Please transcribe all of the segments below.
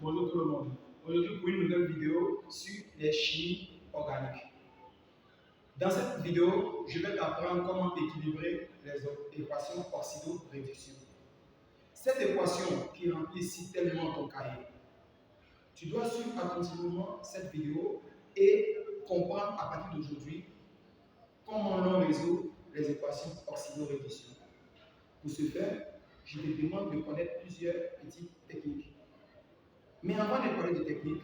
Bonjour tout le monde. Aujourd'hui pour une nouvelle vidéo sur les chimies organiques. Dans cette vidéo, je vais t'apprendre comment équilibrer les équations oxydo-réduction. Cette équation qui remplit si tellement ton cahier. Tu dois suivre attentivement cette vidéo et comprendre à partir d'aujourd'hui comment l'on résout les équations oxydo-réduction. Pour ce faire, je te demande de connaître plusieurs petites techniques. Mais avant de parler de technique,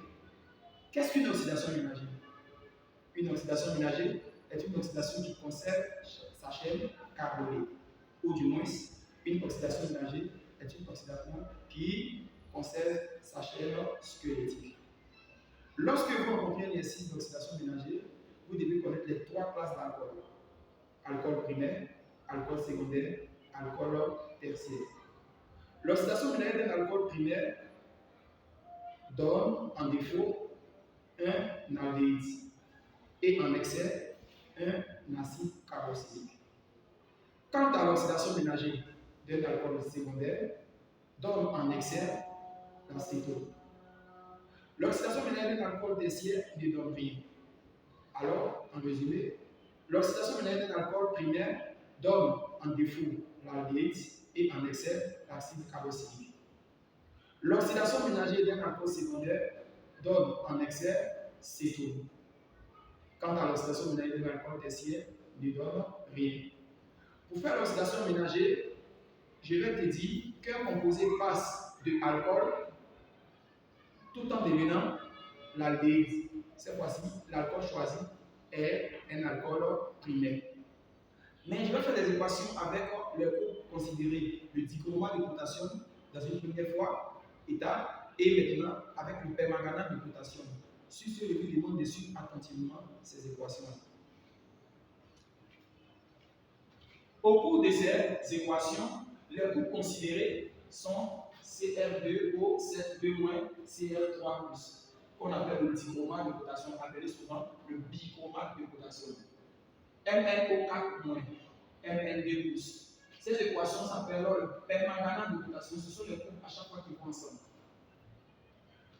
qu'est-ce qu'une oxydation ménagère? Une oxydation ménagère est une oxydation qui conserve sa chaîne carbonée. Ou du moins, une oxydation ménagère est une oxydation qui conserve sa chaîne squelettique. Lorsque vous rencontrez un exercice d'oxydation ménagère, vous devez connaître les trois classes d'alcool. Alcool primaire, alcool secondaire, alcool tertiaire. L'oxydation ménagère d'un alcool primaire donne en défaut un aldéhyde et en excès un acide carboxylique. Quant à l'oxydation ménagère d'un alcool secondaire, donne en excès l'acétone. L'oxydation ménagère d'un alcool tertiaire ne donne rien. Alors, en résumé, l'oxydation ménagère d'un alcool primaire donne en défaut l'aldéhyde et en excès l'acide carboxylique. L'oxydation ménagère d'un alcool secondaire donne en excès cétone. Quant à l'oxydation ménagère d'un alcool tertiaire, ne donne rien. Pour faire l'oxydation ménagère, je vais te dire qu'un composé passe de alcool tout en devenant l'aldéhyde. Cette fois-ci, l'alcool choisi est un alcool primaire. Mais je vais faire des équations avec les groupes considérés, le dichromate de potassium dans une première étape, et maintenant avec le permanganate de potassium. Sur ce, je vous demande de suivre attentivement ces équations. Au cours de ces équations, les groupes considérés sont Cr2O7 Cr3+, qu'on appelle le dichromate de potassium, appelé souvent le bichromate de potassium. MnO4-, Mn2+. Ces équations s'appellent le permanganate de potassium. Ce sont les groupes à chaque fois qui vont ensemble.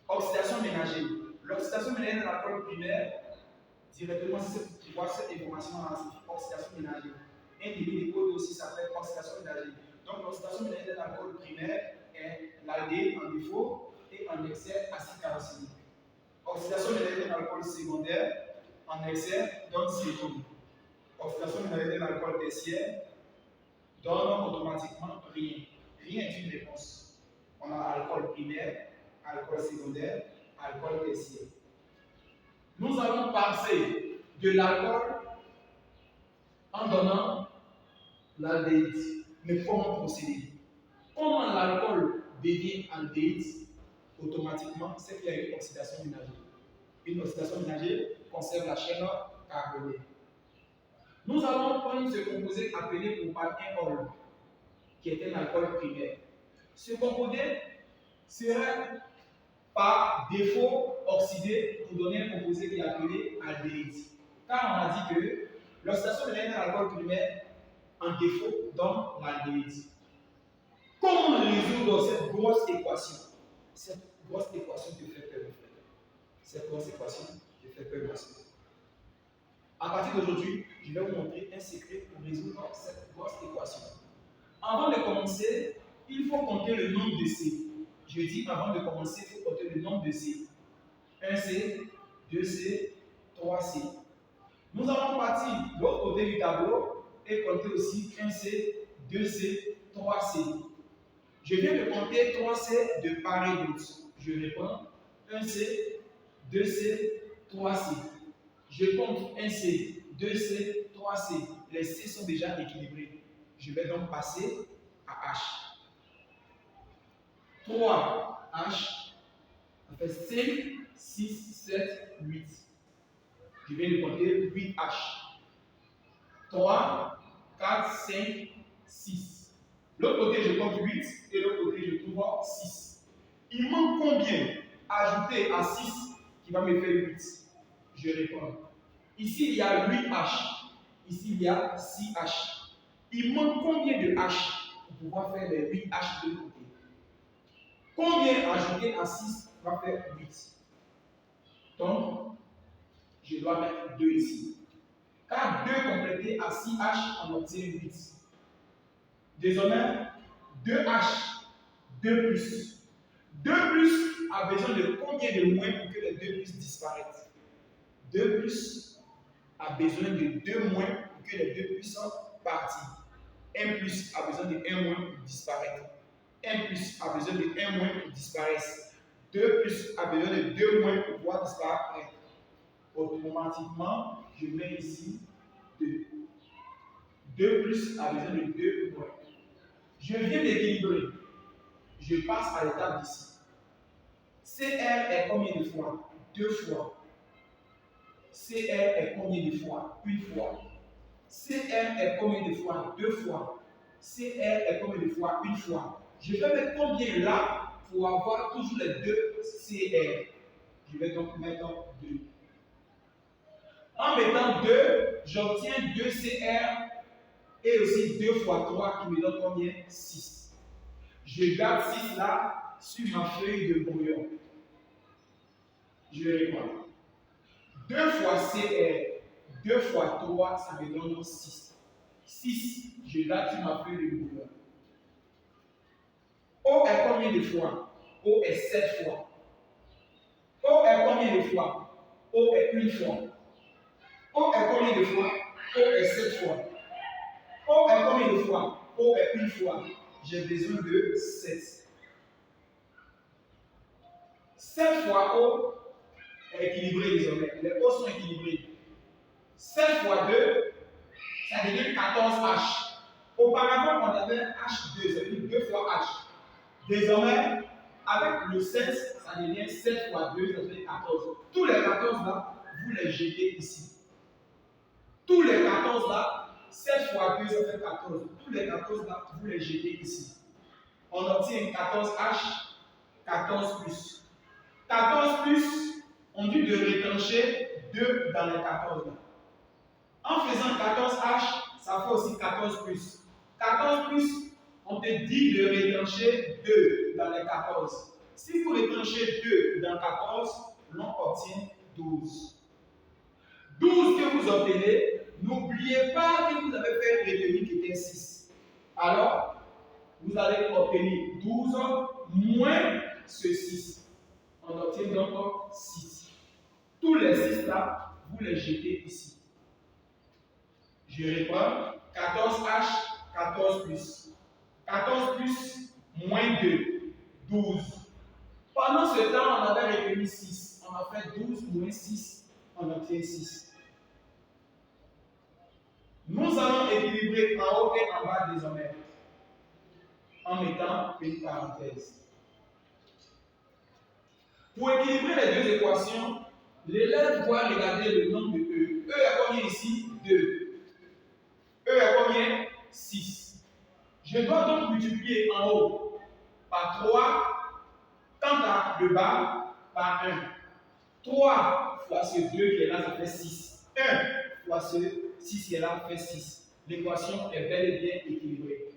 Oxydation ménagère. L'oxydation ménagère de l'alcool primaire, directement, si tu vois cette information dans oxydation ménagère. Un débit de code aussi s'appelle oxydation ménagère. Donc, l'oxydation ménagère de l'alcool primaire est l'aldéhyde en défaut et en excès acide carboxylique. Oxydation ménagère de l'alcool secondaire en excès donne cétone. Oxydation ménagère de l'alcool tertiaire donne automatiquement rien. Rien est une réponse. On a alcool primaire, alcool secondaire, alcool tertiaire. Nous allons passer de l'alcool en donnant l'aldéhyde. Mais comment procéder? Comment l'alcool devient aldéhyde? Automatiquement, c'est qu'il y a une oxydation ménagère. Une oxydation ménagère conserve la chaîne carbonée. Nous allons prendre ce composé appelé propanol, qui est un alcool primaire. Ce composé serait par défaut oxydé pour donner un composé qui est appelé aldéhyde. Car on a dit que l'oxydation ménagère d'un alcool primaire en défaut donne l'aldéhyde. Comment résoudre cette grosse équation? Cette grosse équation te fait peur, mon frère. Cette grosse équation te fait peur, ma soeur. À partir d'aujourd'hui, je vais vous montrer un secret pour résoudre cette grosse équation. Avant de commencer, il faut compter le nombre de C. Je dis avant de commencer, il faut compter le nombre de C. 1C, 2C, 3C. Nous allons partir de l'autre côté du tableau et compter aussi 1C, 2C, 3C. Je viens de compter 3C de part et d'autre. Je réponds 1C, 2C, 3C. Je compte 1C, 2C, 3C. Les C sont déjà équilibrés. Je vais donc passer à H. 3H, ça fait 5, 6, 7, 8. Je viens de compter 8H. 3, 4, 5, 6. L'autre côté, je compte 8 et l'autre côté, je trouve 6. Il manque combien? Ajouter à 6 qui va me faire 8. Je réponds. Ici, il y a 8H. Ici, il y a 6H. Il manque combien de H pour pouvoir faire les 8H de l'autre côté? Combien ajouter à 6 va faire 8? Donc, je dois mettre 2 ici. Car 2 complété à 6H, on obtient 8. Désormais, 2H, 2 plus. 2 plus a besoin de combien de moins pour que les 2 plus disparaissent? 2 plus a besoin de 2 moins pour que les 2 plus partent. 1 plus a besoin de 1 moins pour disparaître. 1 plus a besoin de 1 moins pour disparaître. 2 plus a besoin de 2 moins pour pouvoir disparaître. Automatiquement, je mets ici 2. 2 plus a besoin de 2 moins. Je viens d'équilibrer. Je passe à l'étape d'ici. CR est combien de fois? 2 fois. CR est combien de fois? Une fois. CR est combien de fois? 2 fois. CR est combien de fois? Une fois. Je vais mettre combien là pour avoir toujours les 2 CR? Je vais donc mettre 2. En mettant 2, j'obtiens 2 CR et aussi 2 fois 3 qui me donne combien? 6. Je garde 6 là sur ma feuille de brouillon. Je vais répondre. 2 fois CR, 2 fois 3, ça me donne 6. 6, je garde sur ma feuille de brouillon. O est combien de fois? O est 7 fois. O est combien de fois? O est une fois. O est combien de fois? O est 7 fois. O est combien de fois? O est une fois. J'ai besoin de 7. 7 fois O est équilibré désormais. Les O sont équilibrés. 7 fois 2, ça devient 14H. Auparavant, on avait H2, c'est-à-dire 2 fois H. Désormais, avec le 7, ça devient 7 fois 2, ça fait 14. Tous les 14 là, vous les jetez ici. Tous les 14 là, 7 fois 2, ça fait 14. Tous les 14 là, vous les jetez ici. On obtient 14H, 14 plus. 14 plus, on dit de retrancher 2 dans les 14 là. En faisant 14H, ça fait aussi 14 plus. 14 plus, on te dit de retrancher 2 dans les 14. Si vous retranchez 2 dans 14, l'on obtient 12. 12 que vous obtenez, n'oubliez pas que vous avez fait une retenue qui était 6. Alors, vous allez obtenir 12 moins ce 6. On obtient donc 6. Tous les 6 là, vous les jetez ici. Je reprends. 14H, 14 plus. 14 plus, moins 2, 12. Pendant ce temps, on avait retenu 6. On a fait 12 moins 6, on obtient 6. Nous allons équilibrer en haut et en bas désormais en mettant une parenthèse. Pour équilibrer les deux équations, l'élève doit regarder le nombre de E. E est combien ici? 2. E est combien? 6. Je dois donc multiplier en haut par 3, quant à le bas par 1. 3 fois ce 2 qui est là, ça fait 6. 1 fois ce 6 qui est là, ça fait 6. L'équation est bel et bien équilibrée.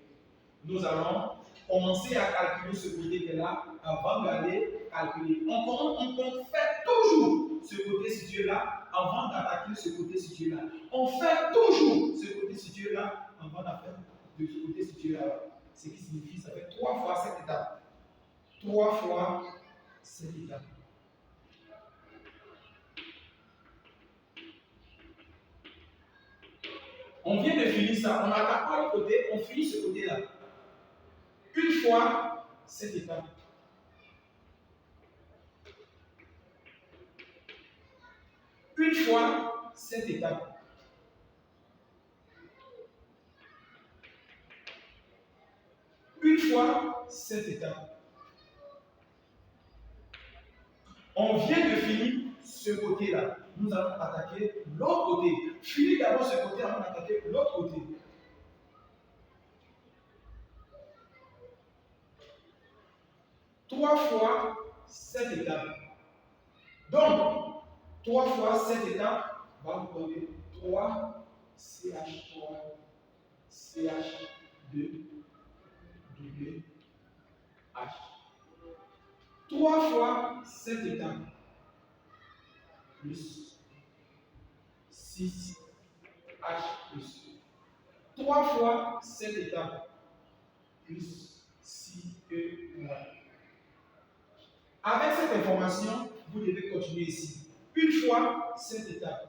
Nous allons commencer à calculer ce côté qui est là avant d'aller calculer. On fait toujours ce côté situé là avant d'attaquer ce côté situé là. On fait toujours ce côté situé là avant d'attaquer de ce côté situé là. Ce qui signifie ça fait 3 fois cette étape. 3 fois cette étape. On vient de finir ça. On n'attaque pas l'autre côté, on finit ce côté là. Une fois cette étape. Une fois cette étape. Une fois cette étape. On vient de finir ce côté-là. Nous allons attaquer l'autre côté. Finis d'abord ce côté avant d'attaquer l'autre côté. Trois fois cette étape. Donc, 3 fois cette étape va vous donner 3 CH3, CH2, W, H. 3 fois cette étape plus 6H plus 3 fois cette étape plus 6E moins. Avec cette information, vous devez continuer ici. Une fois cette étape.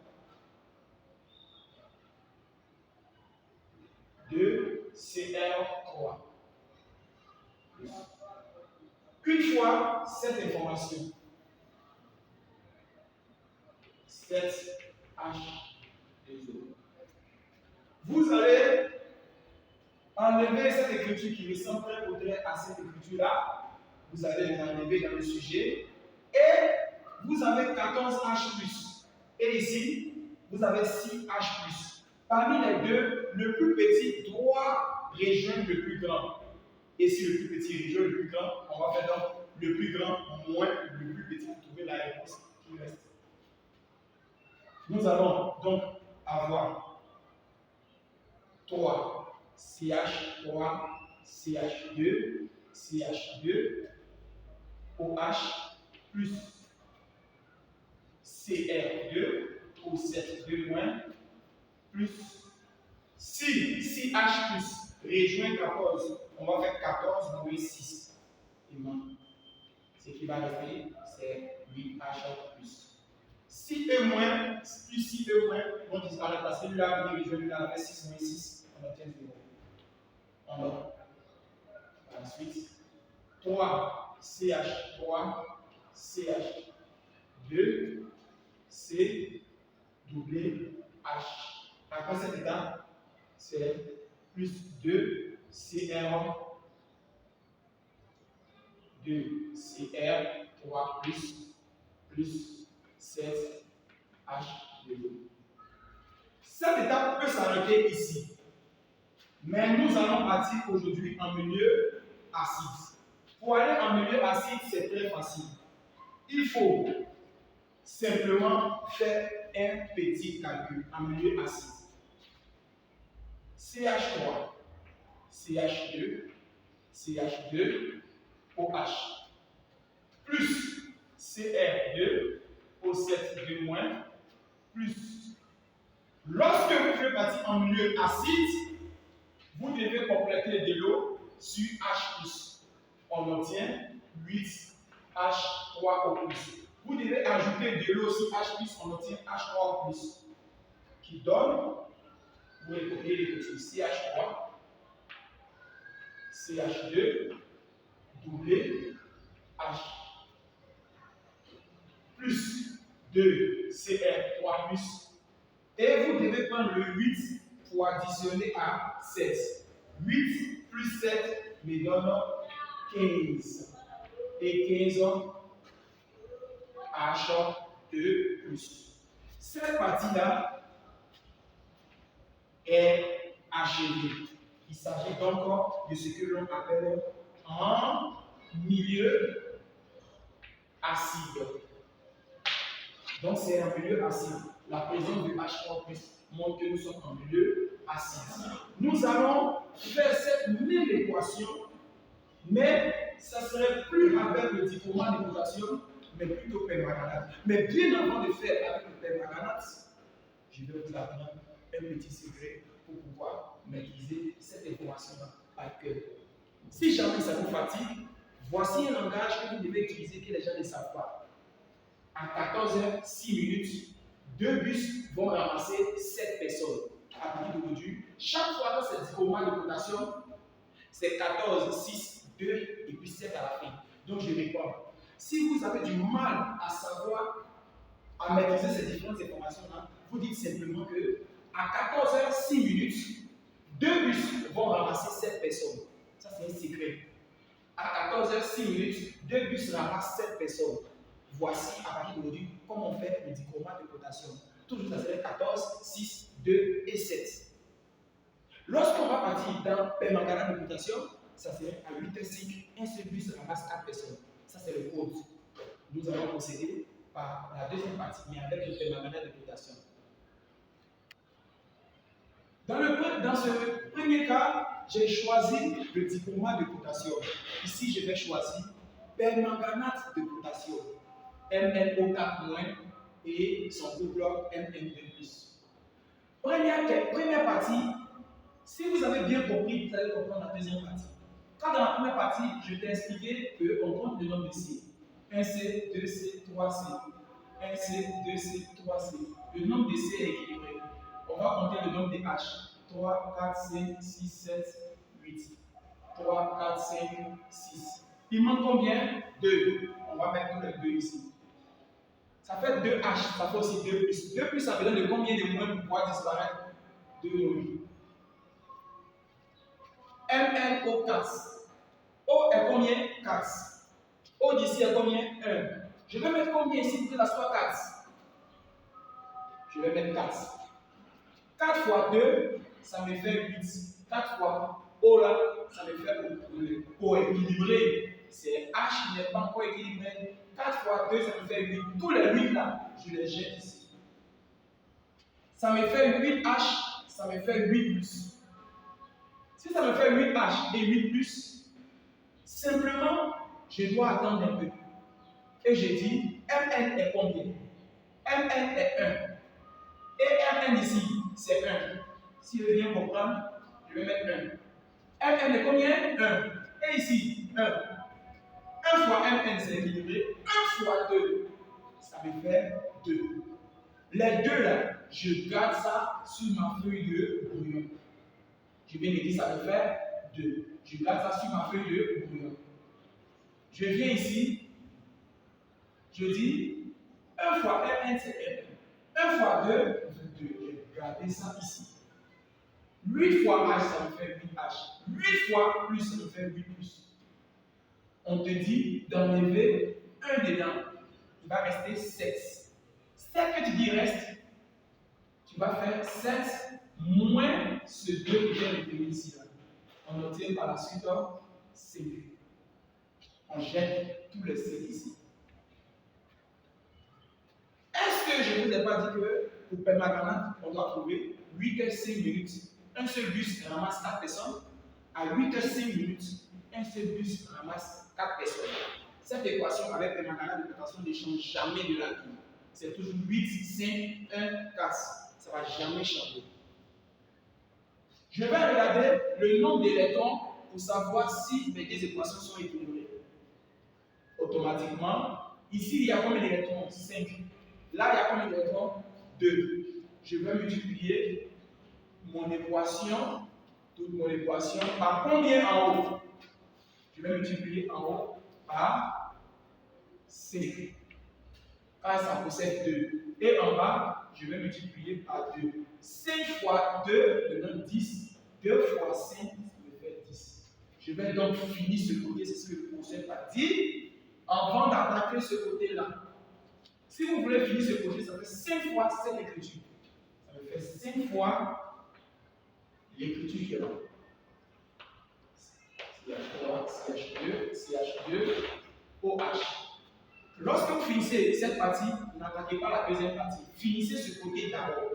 2CR3. Une fois cette information. 7H2O. Vous allez enlever cette écriture qui ressemble très au trait à cette écriture-là. Vous allez l'enlever dans le sujet. Et vous avez 14H+. Et ici, vous avez 6H+. Parmi les deux, le plus petit doit rejoindre le plus grand. Et si le plus petit rejoint le plus grand, on va faire donc le plus grand moins le plus petit pour trouver la réponse qui reste. Nous allons donc avoir 3 CH3, CH2, CH2, OH plus CR2, O7 moins, plus 6H plus, rejoint 14, on va faire 14 moins 6. Et moins. Ce qui va rester, c'est 8H plus. 6E moins, plus 6E moins, vont disparaître parce que celui-là, il rejoint celui-là avec 6 moins 6, on obtient 0. On a. Ensuite, 3 CH3, CH2, C, doublé H. Après cette étape, c'est plus 2 CR1, 2 CR3 plus 7 H2. Cette étape peut s'arrêter ici. Mais nous allons partir aujourd'hui en milieu acide. Pour aller en milieu acide, c'est très facile. Il faut simplement faire un petit calcul en milieu acide. CH3, CH2, CH2, OH, plus CR2, O7 plus. Lorsque vous faites partie en milieu acide, vous devez compléter de l'eau sur H+. On obtient 8H3O+. Vous devez ajouter de l'eau sur H+, on obtient H3O+, qui donne, vous pouvez copier les petits CH3, CH2, doublé H, plus 2 CR3+, et vous devez prendre le 8 pour additionner à 7. 8 plus 7 me donne 15. Et 15 H2+. Cette partie-là est achevée. Il s'agit donc de ce que l'on appelle un milieu acide. Donc c'est un milieu acide. La présence de H3+ montre que nous sommes en milieu acide. Nous allons faire cette même équation, mais ça serait plus avec le dichromate de potassium, mais plutôt permanganate. Mais bien avant de faire avec le permanganate, je vais vous apprendre un petit secret pour pouvoir maîtriser cette information-là par cœur. Si jamais ça vous fatigue, voici un langage que vous devez utiliser que les gens ne savent pas. À 14h06, 2 bus vont ramasser 7 personnes. À partir d'aujourd'hui, chaque fois que c'est dichromate de potassium, c'est 14, 6, 2 et puis 7 à la fin. Donc je réponds. Si vous avez du mal à savoir, à maîtriser ces différentes informations-là, vous dites simplement que à 14h06, 2 bus vont ramasser 7 personnes. Ça, c'est un secret. À 14h06, 2 bus ramassent 7 personnes. Voici à partir d'aujourd'hui comment on fait le dichromate de potassium. Toujours ça serait 14, 6, 2 et 7. Lorsqu'on va partir dans permanganate de potassium, ça serait à 8h05, un seul bus ramasse 4 personnes. Ça c'est le code. Nous allons procéder par la deuxième partie, mais avec le permanganate de potassium. Dans ce premier cas, j'ai choisi le dichromate de potassium. Ici, je vais choisir permanganate de potassium, MnO4- et son co-bloc Mn2+. Première partie, si vous avez bien compris, vous allez comprendre la deuxième partie. Quand dans la première partie, je t'ai expliqué qu'on compte le nombre de C. 1C, 2C, 3C. 1C, 2C, 3C. Le nombre de C est équilibré. On va compter le nombre de H. 3, 4, 5, 6, 7, 8. 3, 4, 5, 6. Il manque combien? 2. On va mettre tous les 2 ici. Ça fait 2H, ça fait aussi 2 plus. 2 plus, ça me donne de combien de moins pour pouvoir disparaître? 2 moins. MnO4. O est combien? 4. O d'ici est combien? 1. Je vais mettre combien ici pour que ça soit 4? Je vais mettre 4. 4 fois 2, ça me fait 8. 4 fois O là, ça me fait coéquilibré. C'est H qui n'est pas encore équilibré. 4 fois 2, ça me fait 8. Tous les 8 là, je les jette ici. Ça me fait 8H, ça me fait 8 plus. Si ça me fait 8H et 8 plus, simplement, je dois attendre un peu. Et je dis, Mn est combien? Mn est 1. Et Mn ici, c'est 1. Si je veux bien comprendre, je vais mettre 1. Mn est combien? 1. Et ici, 1. 1 fois Mn, c'est équilibré. 1 fois 2, ça me fait 2. Les deux là, je garde ça sur ma feuille de brouillon. Je viens de dire ça me fait 2. Je garde ça sur ma feuille de brouillon. Je viens ici, je dis 1 fois Mn c'est Mn. 1 fois 2, 2. Je garde ça ici. 8 fois H, ça me fait 8H. 8 fois plus, ça me fait 8 plus. On te dit d'enlever 1 dedans. Il va rester 7. 7 que tu dis reste, tu vas faire 7 moins ce 2 qui vient de venir ici. On obtient par la suite C. On jette tous les C ici. Est-ce que je ne vous ai pas dit que pour permanganate, on doit trouver 8h05 minutes? Un seul bus ramasse 4 personnes. À 8h05 minutes, un seul bus ramasse 4 personnes. Cette équation avec permanganate de potassium ne change jamais de la vie. C'est toujours 8, 5, 1, 4. Ça ne va jamais changer. Je vais regarder le nombre d'électrons pour savoir si mes deux équations sont équilibrées. Automatiquement, ici, il y a combien d'électrons? 5. Là, il y a combien d'électrons? 2. Je vais multiplier mon équation, toute mon équation, par combien en haut? Je vais multiplier en haut par 5. Car ça possède 2. Et en bas, je vais multiplier par 2. 5 fois 2 me donne 10. 2 fois 5, ça me fait 10. Je vais donc finir ce côté, c'est ce que le concept a dit, avant d'attaquer ce côté-là. Si vous voulez finir ce côté, ça fait 5 fois cette écriture. Ça me fait 5 fois l'écriture qui est là. CH3, CH2, CH2, OH. Lorsque vous finissez cette partie, n'attaquez pas la deuxième partie. Finissez ce côté d'abord.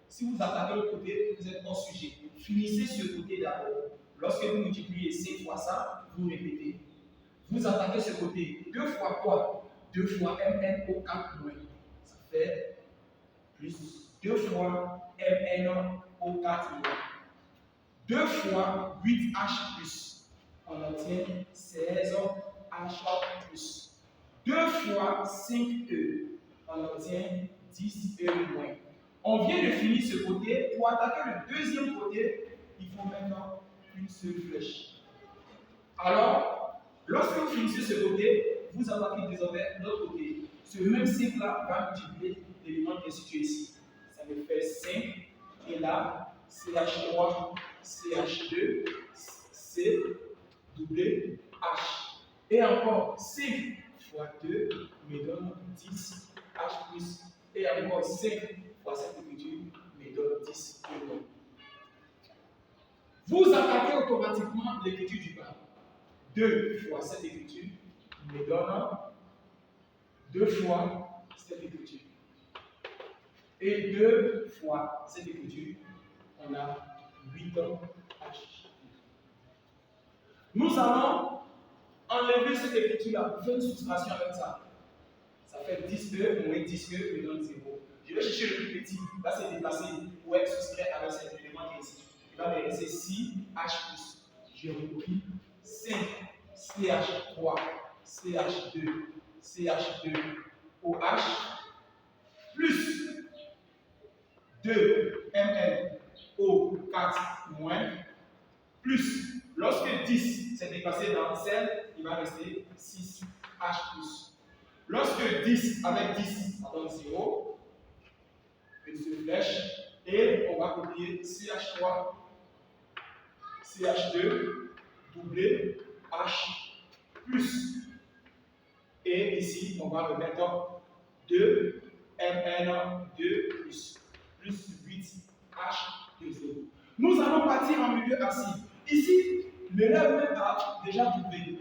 Si vous attaquez le côté, vous êtes hors sujet. Finissez ce côté d'abord. Lorsque vous multipliez 5 fois ça, vous répétez. Vous attaquez ce côté. 2 fois quoi? 2 fois MnO4-. Ça fait plus 2 fois MnO4-. 2 fois 8H+. On obtient 16H+. 2 fois 5E. On obtient 10E-. On vient de finir ce côté. Pour attaquer le deuxième côté, il faut maintenant une seule flèche. Alors, lorsque vous finissez ce côté, vous attaquez désormais l'autre côté. Ce même cycle-là va multiplier l'élément qui est situé ici. Ça me fait 5. Et là, CH3, CH2, C, doublé, H. Et encore 5 fois 2 me donne 10 H plus. Et encore 5 fois cette écriture me donne 10 E. Vous attaquez automatiquement l'écriture du bas. 2 fois cette écriture me donne 2 fois cette écriture. Et 2 fois cette écriture, on a 8 H. Nous allons enlever cette écriture-là pour faire une soustraction avec ça. Ça fait 10E moins 10E me donne 0. Je vais chercher le plus petit. Là, c'est déplacé pour être soustrait avec cet élément qui est ici. Il va me rester 6H+. J'ai repris 5 CH3, CH2, CH2, OH, plus 2 MnO4 moins, plus, lorsque 10 s'est dépassé dans celle, il va rester 6H+. Lorsque 10 avec 10, ça donne 0, une seule flèche, et on va copier CH3, CH2, doublé, H, plus. Et ici, on va remettre 2 Mn2 plus 8H de 0. Nous allons partir en milieu acide. Ici, l'élève même a déjà trouvé.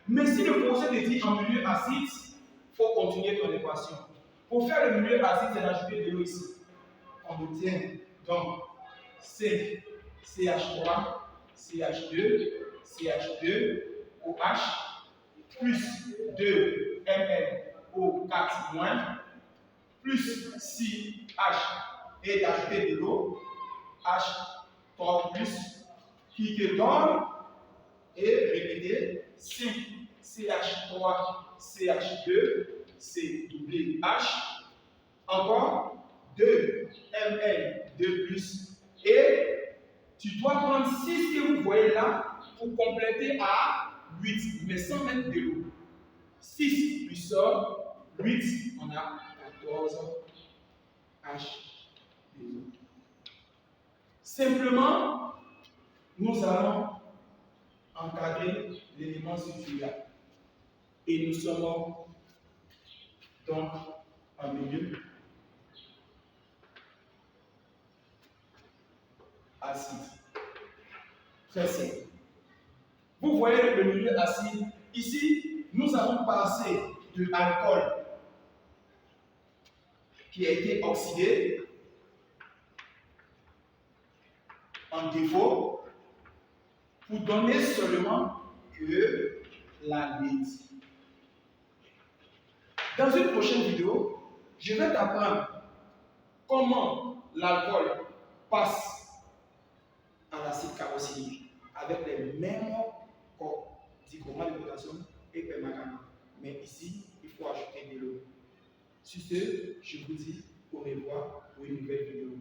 Mais si le projet est dit en milieu acide, il faut continuer ton équation. Pour faire le milieu acide, c'est d'ajouter de l'eau ici. On obtient donc CH3, CH2, CH2, OH, plus 2 MnO4 moins, plus 6H et d'ajouter de l'eau, H3 plus, qui te donne, et répétez, 5 CH3, CH2, c'est doublé H, encore 2 Mn2 plus, et tu dois prendre 6 que vous voyez là pour compléter à 8, mais sans mettre de l'eau. 6 plus 8, on a 14 H2O. Simplement, nous allons encadrer l'élément structurel. Et nous sommes donc en milieu acide. Très simple. Vous voyez le milieu acide. Ici, nous avons passé de l'alcool qui a été oxydé en défaut pour donner seulement que la lutte. Dans une prochaine vidéo, je vais t'apprendre comment l'alcool passe à l'acide carboxylique avec les mêmes corps, dichromate de potassium et permanganate. Mais ici, il faut ajouter de l'eau. Sur ce, je vous dis au revoir pour une nouvelle vidéo.